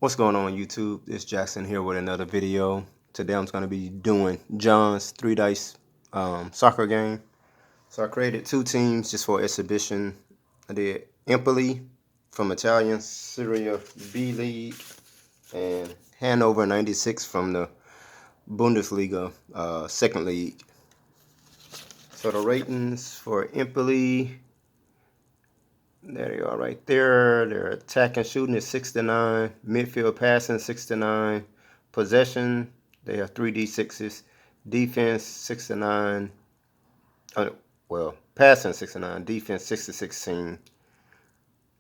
What's going on YouTube? It's Jackson here with another video. Today I'm going to be doing John's 3-dice soccer game. So I created two teams just for exhibition. I did Empoli from Italian Serie B League and Hanover 96 from the Bundesliga second league. So the ratings for Empoli, there they are right there. Their attack and shooting is 69. Midfield passing 69. Possession, they have 3d6s. Defense 69. Passing 69. Defense 6-16.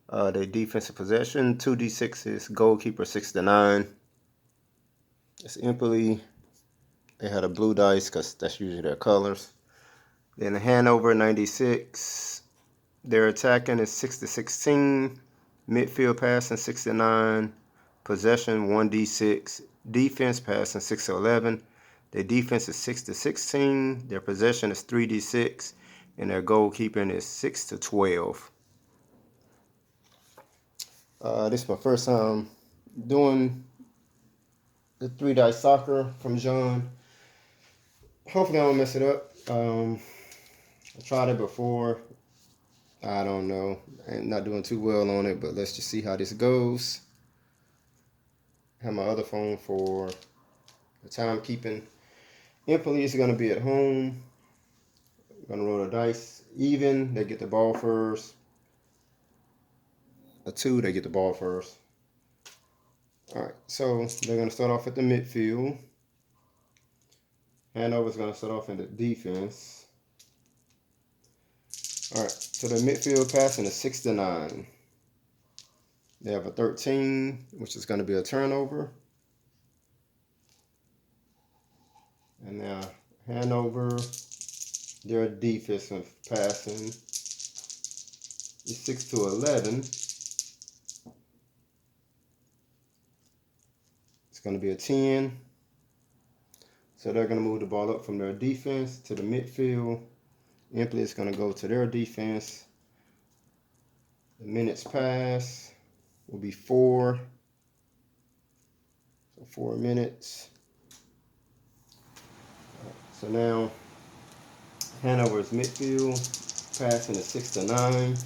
Their defensive possession 2d6s. Goalkeeper 69. It's Empoli. They had a blue dice because that's usually their colors. Then Hanover 96. Their attacking is 6-16, midfield passing 69, possession 1d6, defense passing 6-11. Their defense is 6-16, their possession is 3d6, and their goalkeeping is 6-12. This is my first time doing the 3-dice soccer from John. Hopefully I don't mess it up. I tried it before. I don't know. I'm not doing too well on it, but let's just see how this goes. I have my other phone for the timekeeping. Empoli is going to be at home. I'm going to roll the dice even. They get the ball first. A 2, they get the ball first. Alright, so they're going to start off at the midfield. Hanover's going to start off in the defense. Alright, so the midfield passing is 6-9. They have a 13, which is going to be a turnover. And now Hanover, their defensive passing is 6-11. It's going to be a 10. So they're going to move the ball up from their defense to the midfield. Empoli is going to go to their defense. The minutes pass will be 4. So 4 minutes. So now Hanover's midfield passing is 6-9.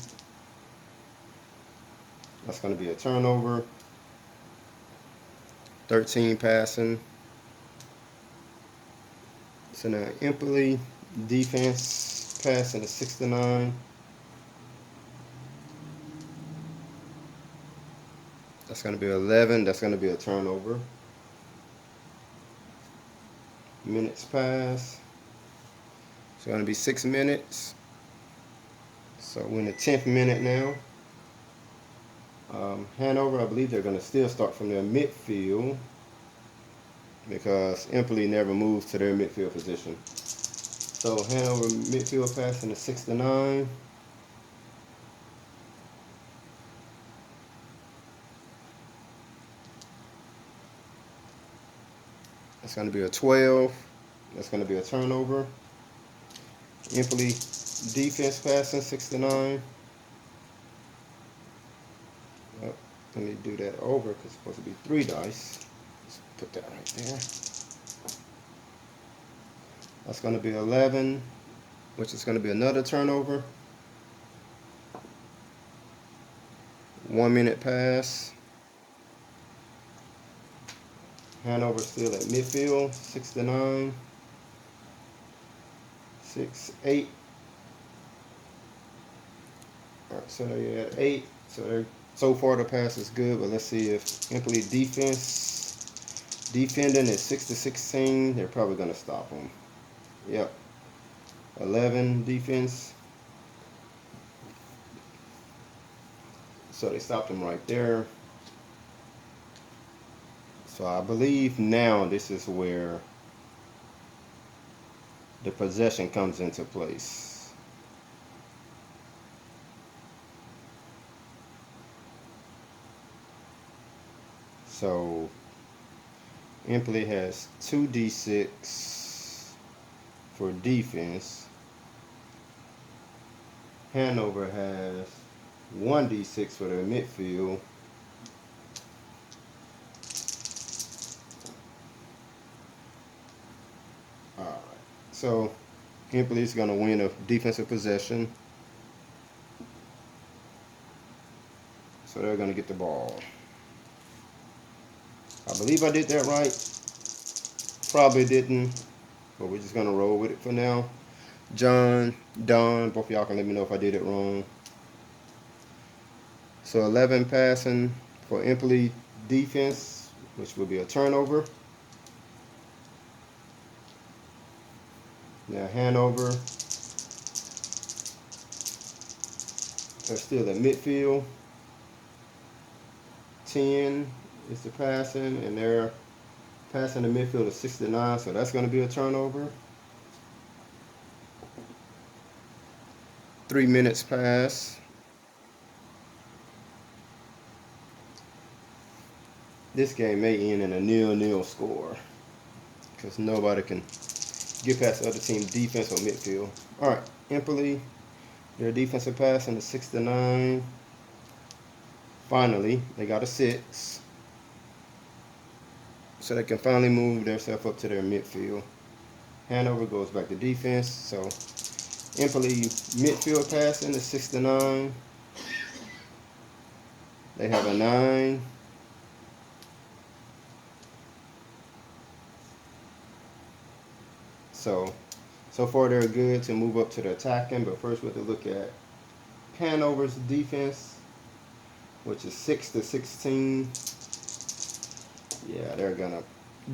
That's going to be a turnover. 13 passing. So now Empoli defense passing is 6-9. That's going to be 11. That's going to be a turnover. Minutes pass. It's going to be 6 minutes. So we're in the 10th minute now. Hanover, I believe they're going to still start from their midfield because Empoli never moves to their midfield position. So Hanover midfield passing is 6-9. That's going to be a 12. That's going to be a turnover. Empoli defense passing 6-9. Oh, let me do that over because it's supposed to be 3 dice. Let's put that right there. That's going to be 11, which is going to be another turnover. 1 minute pass. Hanover still at midfield, 6-9. 6-8. Alright, so they're at 8. So far the pass is good, but let's see if Empoli defending is 6-16. They're probably going to stop them. Yep. 11 defense. So they stopped them right there. So I believe now this is where the possession comes into place. So Empoli has 2d6 for defense. Hanover has 1d6 for their midfield. So Empoli is going to win a defensive possession. So they're going to get the ball. I believe I did that right. Probably didn't, but we're just going to roll with it for now. John, Don, both of y'all can let me know if I did it wrong. So 11 passing for Empoli defense, which will be a turnover. Now Hanover, they're still at midfield. 10 is the passing, and they're passing the midfield of 69, so that's going to be a turnover. 3 minutes pass. This game may end in a 0-0 score because nobody can get past the other team's defense or midfield. All right, Empoli, their defensive passing is 69. Finally, they got a 6. So they can finally move themselves up to their midfield. Hanover goes back to defense. So Empoli midfield passing is 69. They have a 9. So far they're good to move up to the attacking, but first we have to look at Hanover's defense, which is 6-16. Yeah, they're gonna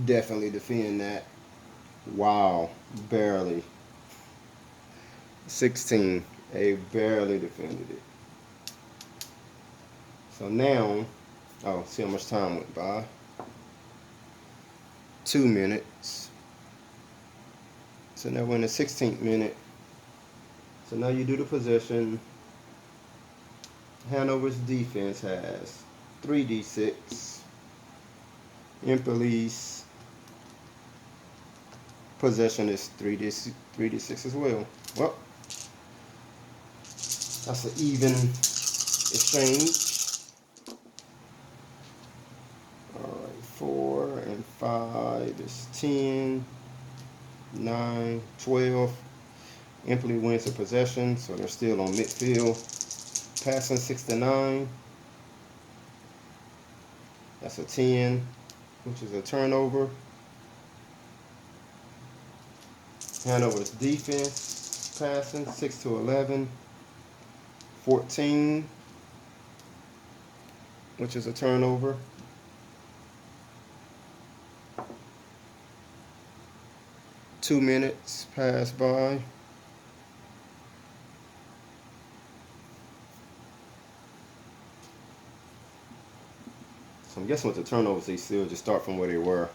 definitely defend that. Wow, barely. 16, they barely defended it. So now, oh, see how much time went by. 2 minutes. So now we're in the 16th minute. So now you do the possession. Hanover's defense has 3d6. Empoli's possession is 3d6 as well. Well, that's an even exchange. Alright, 4 and 5 is 10. 9, 12. Empoli wins the possession, so they're still on midfield. Passing 69. That's a 10, which is a turnover. Hanover's defense passing 6-11. 14, which is a turnover. Two minutes pass by. So I'm guessing with the turnovers, they still just start from where they were.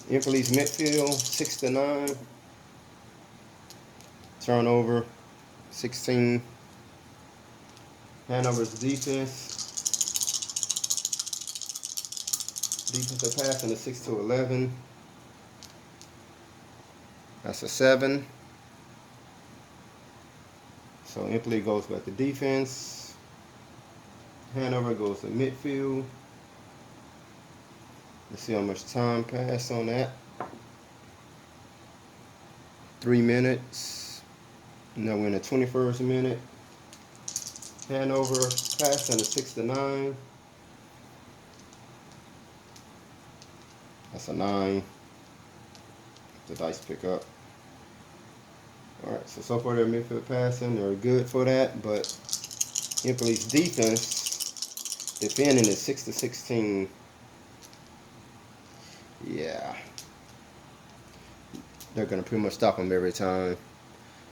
Empoli's midfield, 6-9. Turnover, 16. Hanover's defense. Defensive passing is 6-11. That's a 7. So Empoli goes back to defense. Hanover goes to midfield. Let's see how much time passed on that. 3 minutes. Now we're in the 21st minute. Hanover passing to 6-9. That's a 9. The dice pick up. Alright, so far they're midfield passing. They're good for that, but Empoli's defense defending is 6-16. Yeah. They're going to pretty much stop them every time.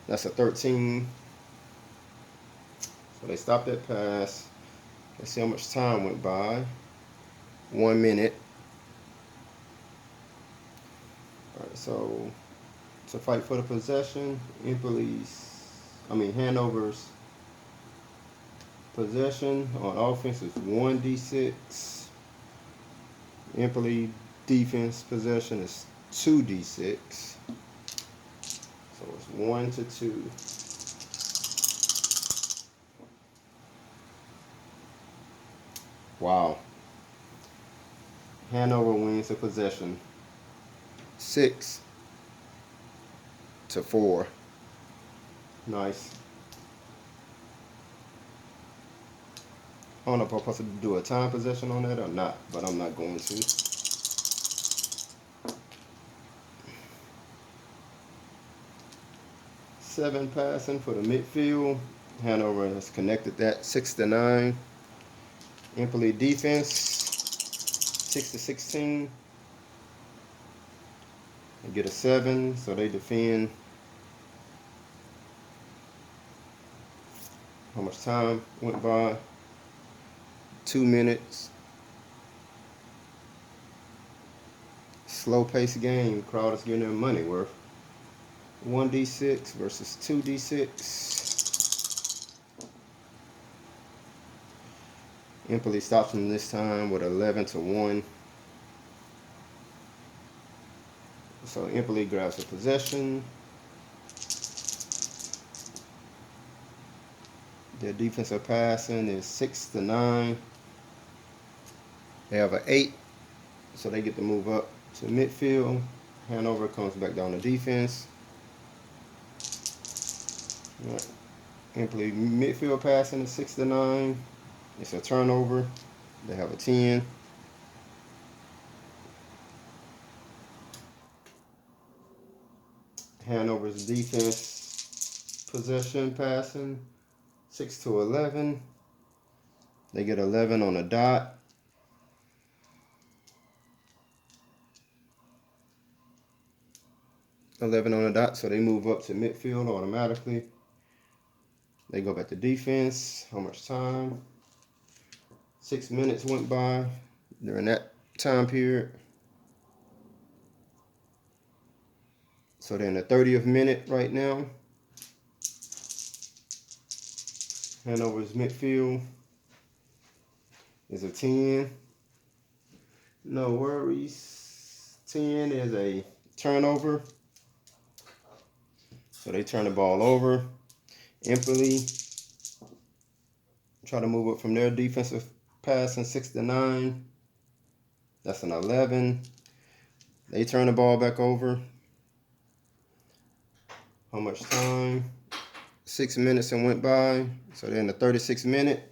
That's a 13. So they stopped that pass. Let's see how much time went by. 1 minute. Alright, so to fight for the possession, Hanover's possession on offense is 1d6. Empoli defense possession is 2d6. So it's 1-2. Wow. Hanover wins the possession. 6. to 4. Nice. I don't know if I'm supposed to do a time possession on that or not, but I'm not going to. Seven passing for the midfield. Hanover has connected that 6-9. Empoli defense 6-16. They get a 7, so they defend. How much time went by? 2 minutes. Slow paced game. Crowd is getting their money worth. 1d6 versus 2d6. Empoli stops them this time with 11-1. So Empoli grabs the possession. Their defensive passing is 6-9. They have an 8, so they get to move up to midfield. Hanover comes back down to defense. All right. Empoli midfield passing is 6-9. It's a turnover. They have a 10. Hanover's defense possession passing 6-11. They get 11 on the dot. So they move up to midfield automatically. They go back to defense. How much time? 6 minutes went by during that time period. So they're in the 30th minute right now. Hanover's midfield is a 10. No worries. 10 is a turnover. So they turn the ball over. Empoli try to move up from their defensive passing 6-9. That's an 11. They turn the ball back over. How much time? 6 minutes and went by. So they're in the 36th minute.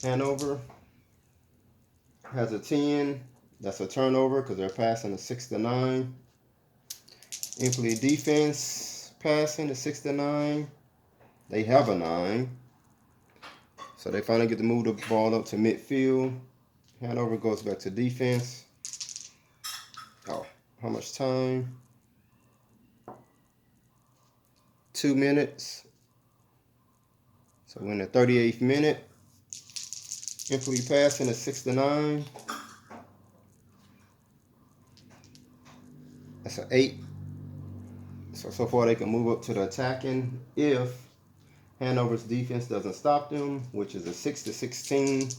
Hanover has a 10. That's a turnover because they're passing a 6-9. Empoli defense passing a 6-9. They have a 9. So they finally get to move the ball up to midfield. Hanover goes back to defense. Oh, how much time? 2 minutes. So we're in the 38th minute. Empoli passing a 6-9. That's an 8. So far they can move up to the attacking if Hanover's defense doesn't stop them, which is a 6-16.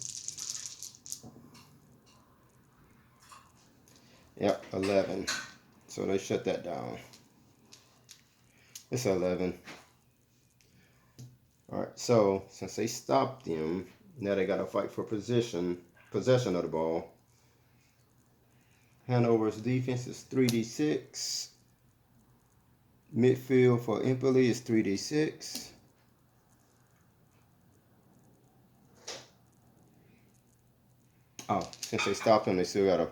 Yep, 11. So they shut that down. It's 11. All right, so since they stopped them, now they got to fight for possession of the ball. Hanover's defense is 3d6. Midfield for Empoli is 3d6. Oh, since they stopped them, they still got to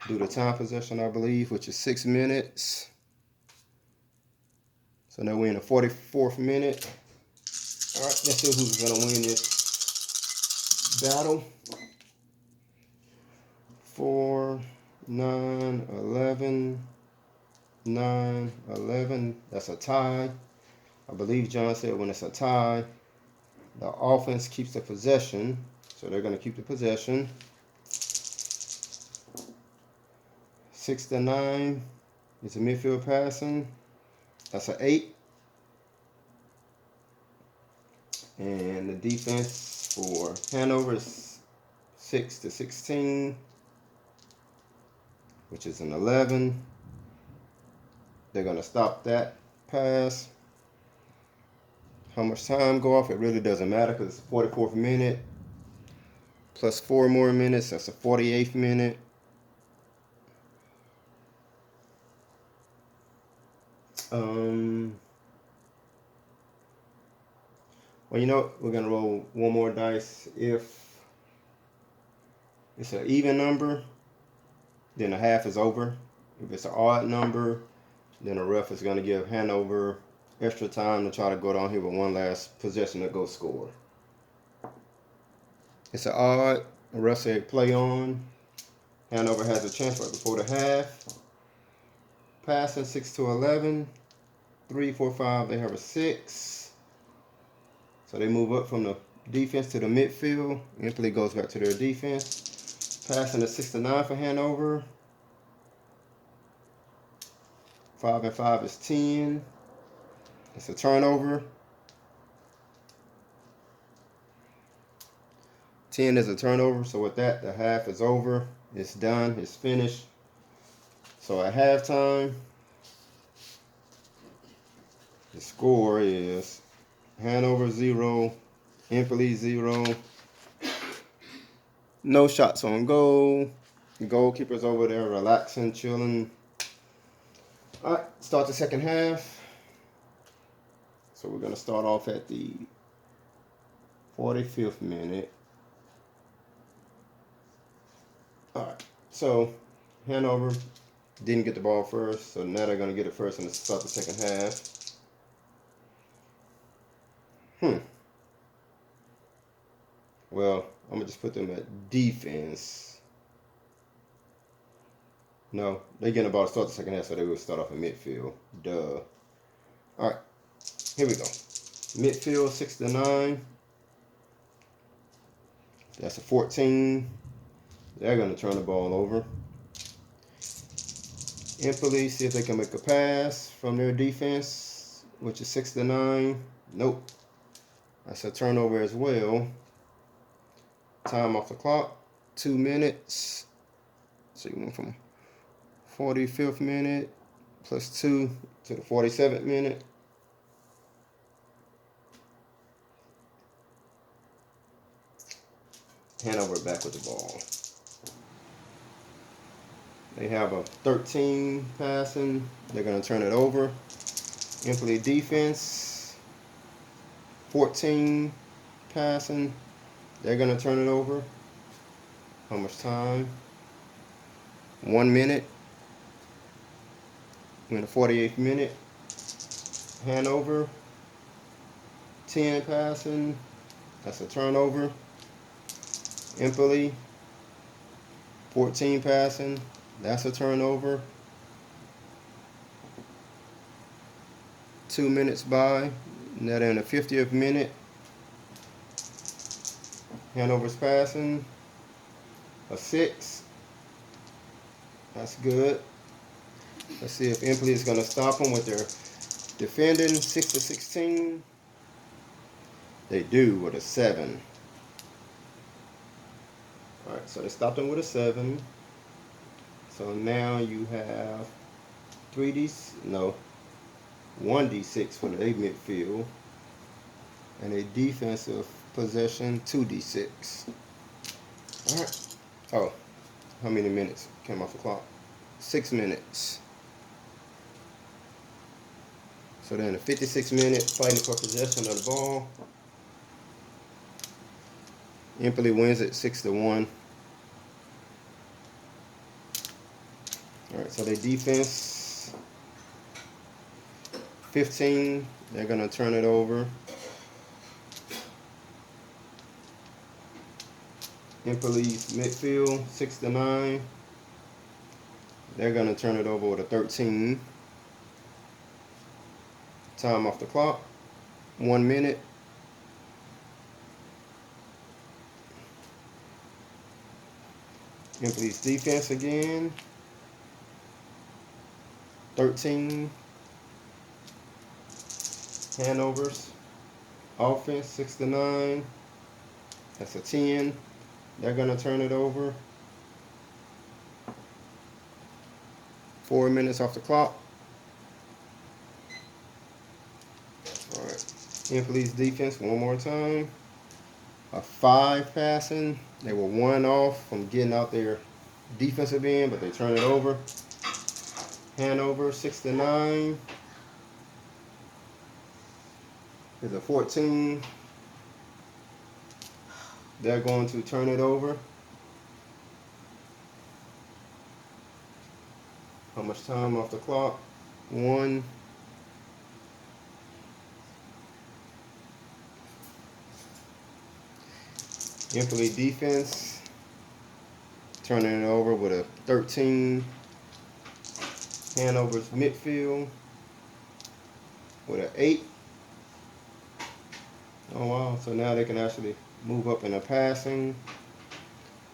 do the time possession, I believe, which is 6 minutes. So now we're in the 44th minute. All right, let's see who's going to win this battle. 4, 9, 11, 9, 11. That's a tie. I believe John said when it's a tie, the offense keeps the possession. So they're going to keep the possession. 6-9 is a midfield passing. That's an 8. And the defense for Hanover is 6-16, which is an 11. They're going to stop that pass. How much time go off? It really doesn't matter because it's the 44th minute plus 4 more minutes. That's the 48th minute. Well, you know, we're gonna roll one more dice. If it's an even number, then a half is over. If it's an odd number, then the ref is gonna give Hanover extra time to try to go down here with one last possession to go score. It's an odd. The ref said play on. Hanover has a chance right before the half. Passing 6 to 11. 3, 4, 5. They have a 6. So they move up from the defense to the midfield. Empoli goes back to their defense. Passing a 6 to 9 for Hanover. 5 and 5 is 10. It's a turnover. 10 is a turnover. So with that, the half is over. It's done. It's finished. So at halftime, the score is Hanover 0, Empoli 0. No shots on goal. The goalkeeper's over there relaxing, chilling. All right, start the second half. So we're going to start off at the 45th minute. All right, so Hanover didn't get the ball first, so now they're going to get it first and start the second half. Well, I'm going to just put them at defense. No, they're getting the ball to start the second half, so they will start off in midfield. Duh. All right, here we go. Midfield 6 to 9. That's a 14. They're going to turn the ball over. Empoli, see if they can make a pass from their defense, which is 6 to 9. Nope. That's a turnover as well. Time off the clock, 2 minutes. So you went from 45th minute plus 2 to the 47th minute. Hanover back with the ball. They have a 13 passing. They're going to turn it over. Empoli defense, 14 passing. They're going to turn it over. How much time? 1 minute. We're in the 48th minute. Hanover, 10 passing. That's a turnover. Empoli, 14 passing. That's a turnover. 2 minutes by. Now they're in the 50th minute. Hanover's passing. A 6. That's good. Let's see if Empoli is going to stop them with their defending. 6 to 16. They do with a 7. Alright, so they stopped them with a 7. So now you have 1d6 for the midfield and a defensive possession 2d6. Alright. Oh, how many minutes came off the clock? 6 minutes. So then the 56th minute, fighting for possession of the ball. Empoli wins it 6 to 1. Alright, so they defense 15. They're going to turn it over. Empoli's midfield 6 to 9. They're going to turn it over with a 13. Time off the clock. 1 minute. Empoli's defense again. 13. Hanover's offense 6 to 9. That's a 10. They're going to turn it over. 4 minutes off the clock. All right. Empoli's defense one more time. A 5 passing. They were 1 off from getting out their defensive end, but they turn it over. Hanover 6 to 9. is a 14. They're going to turn it over. How much time off the clock? 1. Empoli defense turning it over with a 13. Hanover's midfield with an 8. Oh wow, so now they can actually move up in the passing.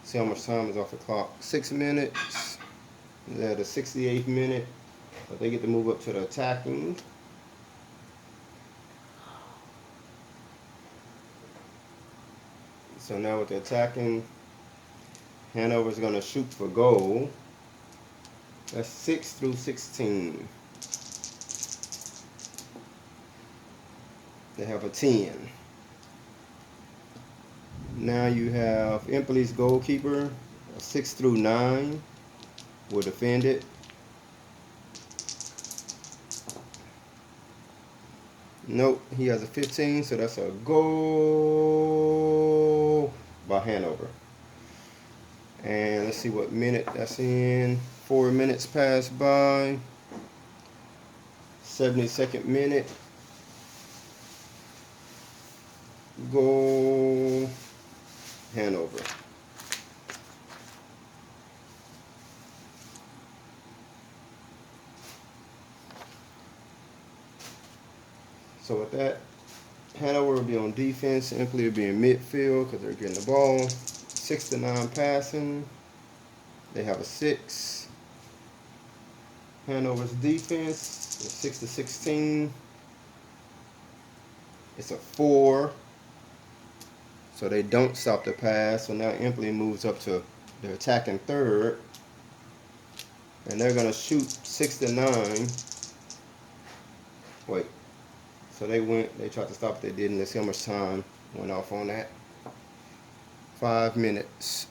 See how much time is off the clock. 6 minutes. They're at the 68th minute. But they get to move up to the attacking. So now with the attacking, Hanover's going to shoot for goal. That's 6 through 16. They have a 10. Now you have Empoli's goalkeeper, 6 through 9 will defend it. Nope, he has a 15, so that's a goal by Hanover. And let's see what minute that's in. 4 minutes passed by. 72nd minute. Goal Hanover. So with that, Hanover will be on defense. Empoli will be in midfield because they're getting the ball. 6 to 9 passing. They have a 6. Hanover's defense is 6 to 16. It's a 4. So they don't stop the pass. So now Empoli moves up to their attacking third. And they're going to shoot 6 to 9. Wait. So they tried to stop it, they didn't. Let's see how much time went off on that. 5 minutes.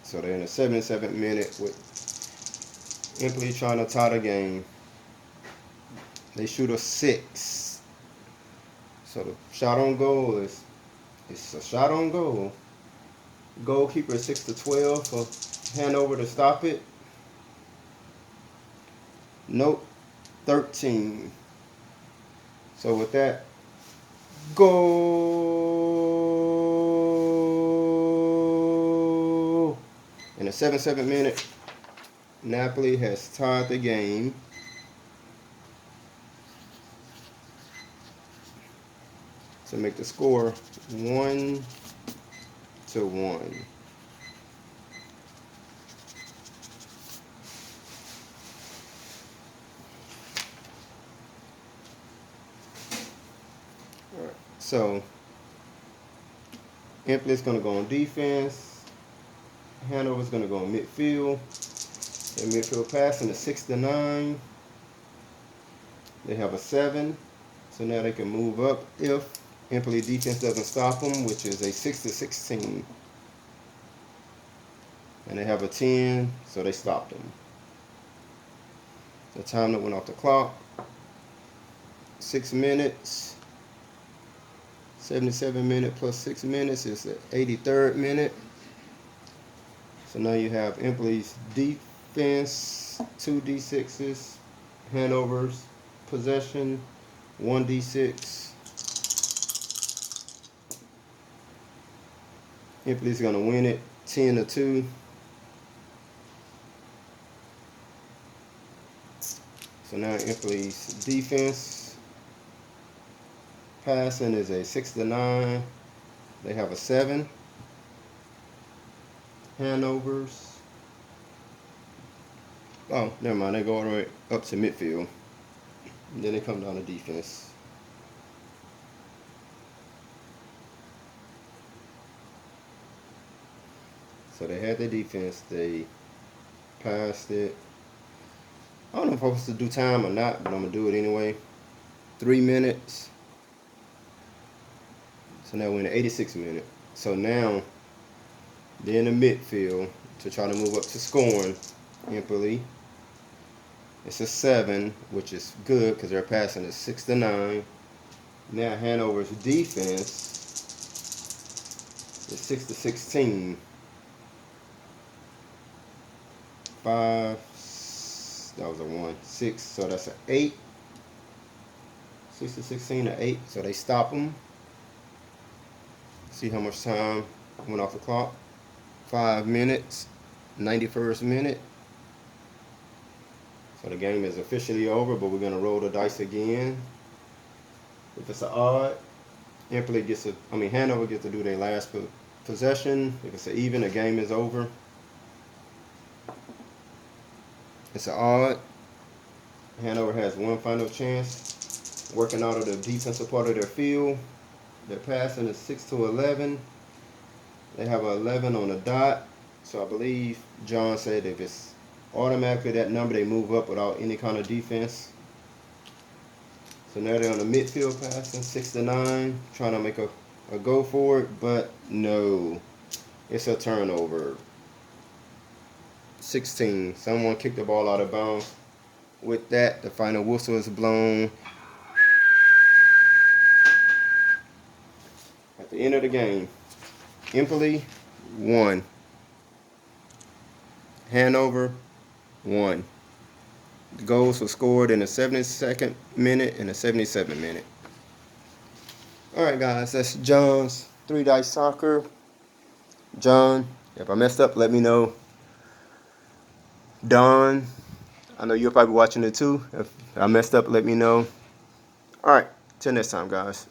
So they're in the 77th minute with Empoli trying to tie the game. They shoot a 6. So the shot on goal it's a shot on goal. Goalkeeper is 6 to 12 for Hanover to stop it. Nope. 13. So with that, goal in the 77th minute. Napoli has tied the game. To make the score 1-1. Alright, so Empoli's going to go on defense. Hanover's going to go on midfield. Their midfield passing is 6 to 9. They have a 7. So now they can move up if Empoli defense doesn't stop them, which is a 6 to 16. And they have a 10, so they stopped them. The time that went off the clock, 6 minutes. 77 minute plus 6 minutes is the 83rd minute. So now you have Empoli's defense, 2 D6s, Hanover's possession, 1 D6. Empoli's going to win it 10 to 2. So now Empoli's defense passing is a 6 to 9. They have a 7. Hanover's. Oh, never mind. They go all the way up to midfield. And then they come down to defense. So they had their defense. They passed it. I don't know if I'm supposed to do time or not, but I'm going to do it anyway. 3 minutes. So now we're in the 86th minute. So now they're in the midfield to try to move up to scoring. Empoli. It's a 7, which is good because they're passing it 6-9. Now Hanover's defense is 6-16. 5, that was a 1, 6, so that's an 8. 6-16 or 8, so they stop them. See how much time went off the clock. 5 minutes, 91st minute. So the game is officially over, but we're gonna roll the dice again. If it's an odd, Hanover gets to do their last possession. If it's an even, the game is over. It's an odd. Hanover has one final chance. Working out of the defensive part of their field. Their passing is 6-11. They have an 11 on the dot. So I believe John said if it's automatically that number, they move up without any kind of defense. So now they're on the midfield passing, 6-9, trying to make a go for it, but no. It's a turnover. 16. Someone kicked the ball out of bounds. With that, the final whistle is blown. At the end of the game, Empoli won. Hanover won. The goals were scored in the 72nd minute and the 77th minute. Alright guys, that's John's 3 Dice Soccer. John, if I messed up, let me know. Don, I know you're probably watching it too. If I messed up, let me know. Alright, till next time guys.